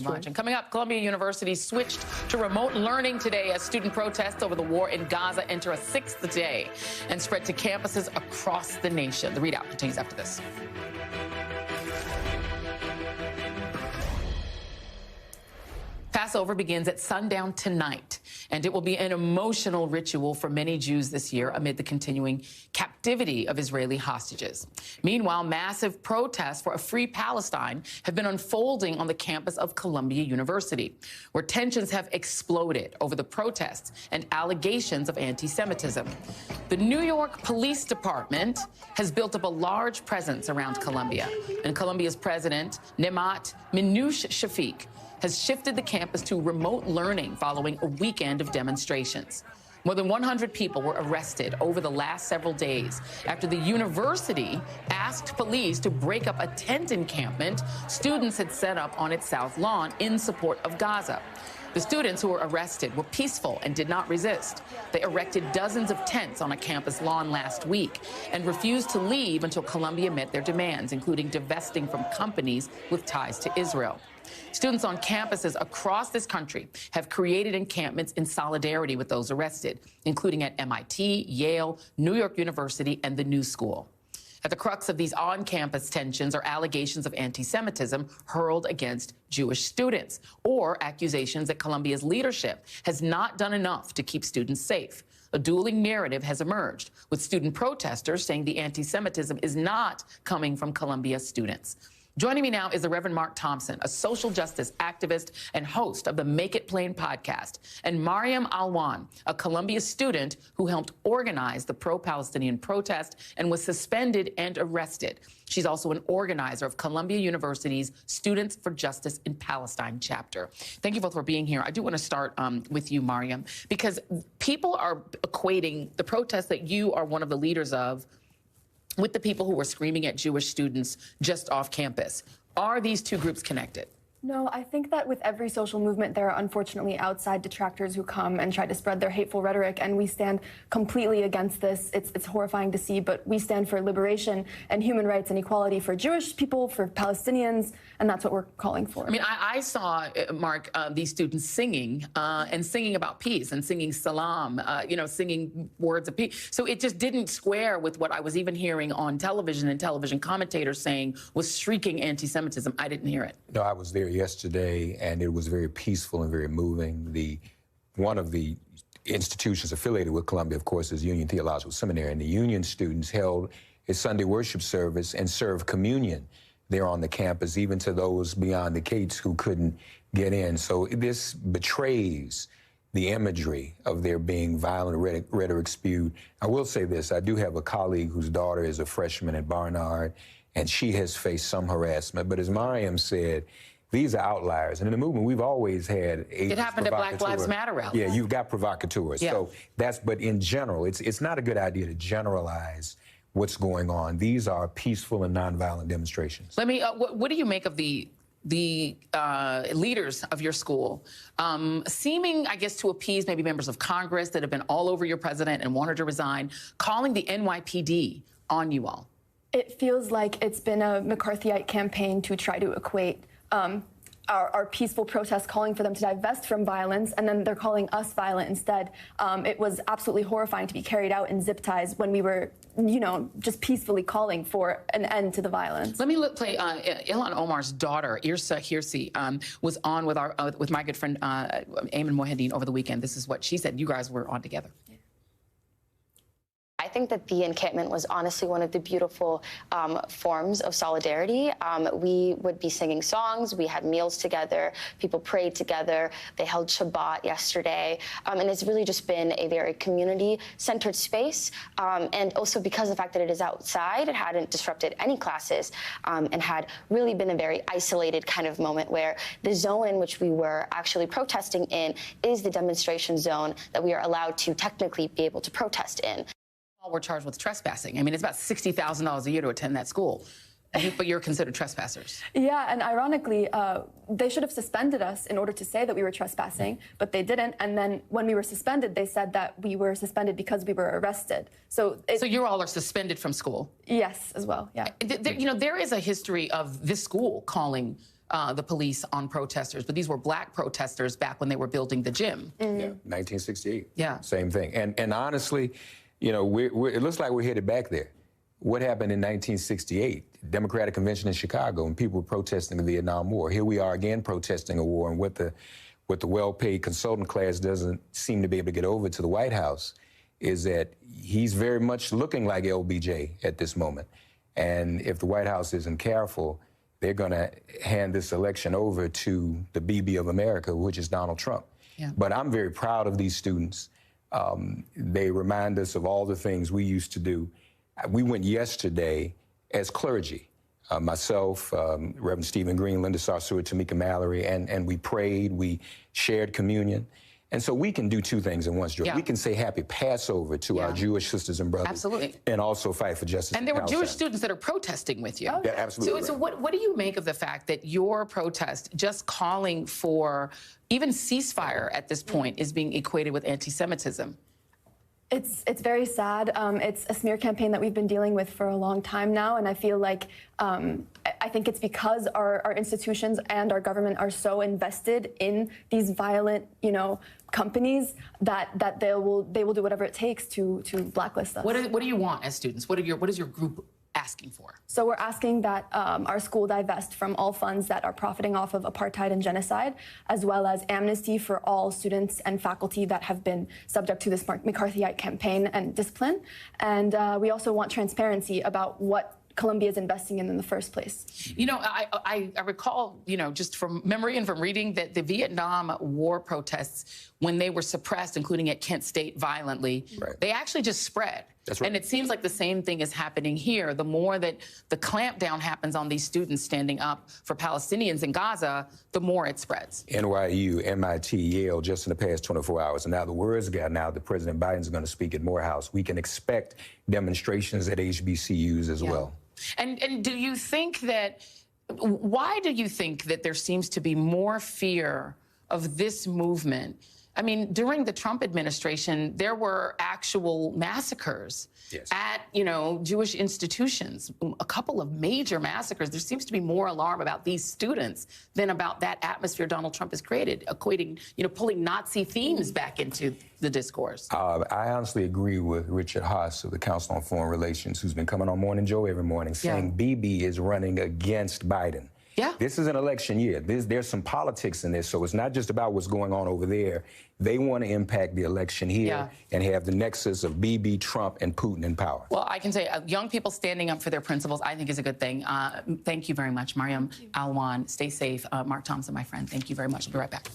Much. And coming up, Columbia University switched to remote learning today as student protests over the war in Gaza enter a sixth day and spread to campuses across the nation. The readout continues after this. Passover begins at sundown tonight, and it will be an emotional ritual for many Jews this year amid the continuing captivity of Israeli hostages. Meanwhile, massive protests for a free Palestine have been unfolding on the campus of Columbia University, where tensions have exploded over the protests and allegations of anti-Semitism. The New York Police Department has built up a large presence around Columbia, and Columbia's president, Nemat Minouche Shafiq, has shifted the campus to remote learning following a weekend of demonstrations. More than 100 people were arrested over the last several days after the university asked police to break up a tent encampment students had set up on its south lawn in support of Gaza. The students who were arrested were peaceful and did not resist. They erected dozens of tents on a campus lawn last week and refused to leave until Columbia met their demands, including divesting from companies with ties to Israel. Students on campuses across this country have created encampments in solidarity with those arrested, including at MIT, Yale, New York University, and the New School. At the crux of these on-campus tensions are allegations of anti-Semitism hurled against Jewish students, or accusations that Columbia's leadership has not done enough to keep students safe. A dueling narrative has emerged, with student protesters saying the anti-Semitism is not coming from Columbia students. Joining me now is the Reverend Mark Thompson, a social justice activist and host of the Make It Plain podcast, and Maryam Alwan, a Columbia student who helped organize the pro-Palestinian protest and was suspended and arrested. She's also an organizer of Columbia University's Students for Justice in Palestine chapter. Thank you both for being here. I do want to start with you, Maryam, because people are equating the protest that you are one of the leaders of with the people who were screaming at Jewish students just off campus. Are these two groups connected? No, I think that with every social movement, there are unfortunately outside detractors who come and try to spread their hateful rhetoric, and we stand completely against this. It's horrifying to see, but we stand for liberation and human rights and equality for Jewish people, for Palestinians, and that's what we're calling for. I mean, I saw, Mark, these students singing and singing about peace and singing salam, singing words of peace. So it just didn't square with what I was even hearing on television and television commentators saying was shrieking anti-Semitism. I didn't hear it. No, I was there yesterday, and it was very peaceful and very moving. One of the institutions affiliated with Columbia, of course, is Union Theological Seminary, and the Union students held a Sunday worship service and served communion there on the campus, even to those beyond the gates who couldn't get in. So this betrays the imagery of there being violent rhetoric spewed. I will say this, I do have a colleague whose daughter is a freshman at Barnard, and she has faced some harassment. But as Maryam said, these are outliers. And in the movement, we've always had It happened at Black Lives Matter rallies. Yeah, you've got provocateurs. Yeah. So but in general, it's not a good idea to generalize what's going on. These are peaceful and nonviolent demonstrations. Let me, what do you make of the leaders of your school seeming, I guess, to appease maybe members of Congress that have been all over your president and wanted to resign, calling the NYPD on you all? It feels like it's been a McCarthyite campaign to try to equate our peaceful protests, calling for them to divest from violence, and then they're calling us violent instead. It was absolutely horrifying to be carried out in zip ties when we were, just peacefully calling for an end to the violence. Let me play Ilhan Omar's daughter, Irsa Hirsi, was on with my good friend Ayman Mohyeddin over the weekend. This is what she said. You guys were on together. I think that the encampment was honestly one of the beautiful forms of solidarity. We would be singing songs, we had meals together, people prayed together, they held Shabbat yesterday, and it's really just been a very community-centered space, and also because of the fact that it is outside, it hadn't disrupted any classes, and had really been a very isolated kind of moment where the zone in which we were actually protesting in is the demonstration zone that we are allowed to technically be able to protest in. All were charged with trespassing. I mean, it's about $60,000 a year to attend that school, but you're considered trespassers. Yeah, and ironically, they should have suspended us in order to say that we were trespassing, but they didn't. And then when we were suspended, they said that we were suspended because we were arrested. So you all are suspended from school? Yes, as well, yeah. There is a history of this school calling the police on protesters, but these were black protesters back when they were building the gym. Yeah, 1968. Yeah. Same thing. And honestly, you know, it looks like we're headed back there. What happened in 1968? Democratic Convention in Chicago, and people were protesting the Vietnam War. Here we are again protesting a war, and what the well-paid consultant class doesn't seem to be able to get over to the White House is that he's very much looking like LBJ at this moment. And if the White House isn't careful, they're going to hand this election over to the BB of America, which is Donald Trump. Yeah. But I'm very proud of these students. They remind us of all the things we used to do. We went yesterday as clergy, myself, Reverend Stephen Green, Linda Sarsour, Tamika Mallory, and we prayed, we shared communion. And so we can do two things in one, Joy. Yeah. We can say happy Passover to our Jewish sisters and brothers. Absolutely. And also fight for justice. And there were Jewish students that are protesting with you. Oh, yeah, absolutely. So what do you make of the fact that your protest, just calling for even ceasefire at this point, is being equated with anti-Semitism? It's very sad. It's a smear campaign that we've been dealing with for a long time now, and I feel like I think it's because our institutions and our government are so invested in these violent, you know, companies that they will do whatever it takes to blacklist us. What do you want as students? What is your group asking for? So we're asking that our school divest from all funds that are profiting off of apartheid and genocide, as well as amnesty for all students and faculty that have been subject to this McCarthyite campaign and discipline. And we also want transparency about what Columbia is investing in the first place. You know, I recall, you know, just from memory and from reading that the Vietnam War protests, when they were suppressed, including at Kent State violently, they actually just spread. That's right. And it seems like the same thing is happening here. The more that the clampdown happens on these students standing up for Palestinians in Gaza, the more it spreads. NYU, MIT, Yale, just in the past 24 hours. And now the word's got now that President Biden's going to speak at Morehouse. We can expect demonstrations at HBCUs as well. And do you think that, why do you think that there seems to be more fear of this movement? I mean, during the Trump administration, there were actual massacres at, you know, Jewish institutions, a couple of major massacres. There seems to be more alarm about these students than about that atmosphere Donald Trump has created, equating, you know, pulling Nazi themes back into the discourse. I honestly agree with Richard Haas of the Council on Foreign Relations, who's been coming on Morning Joe every morning, saying Bibi is running against Biden. Yeah. This is an election year. There's some politics in this, so it's not just about what's going on over there. They want to impact the election here and have the nexus of Bibi, Trump, and Putin in power. Well, I can say young people standing up for their principles, I think, is a good thing. Thank you very much, Maryam Alwan. Stay safe. Mark Thompson, my friend, thank you very much. I'll be right back.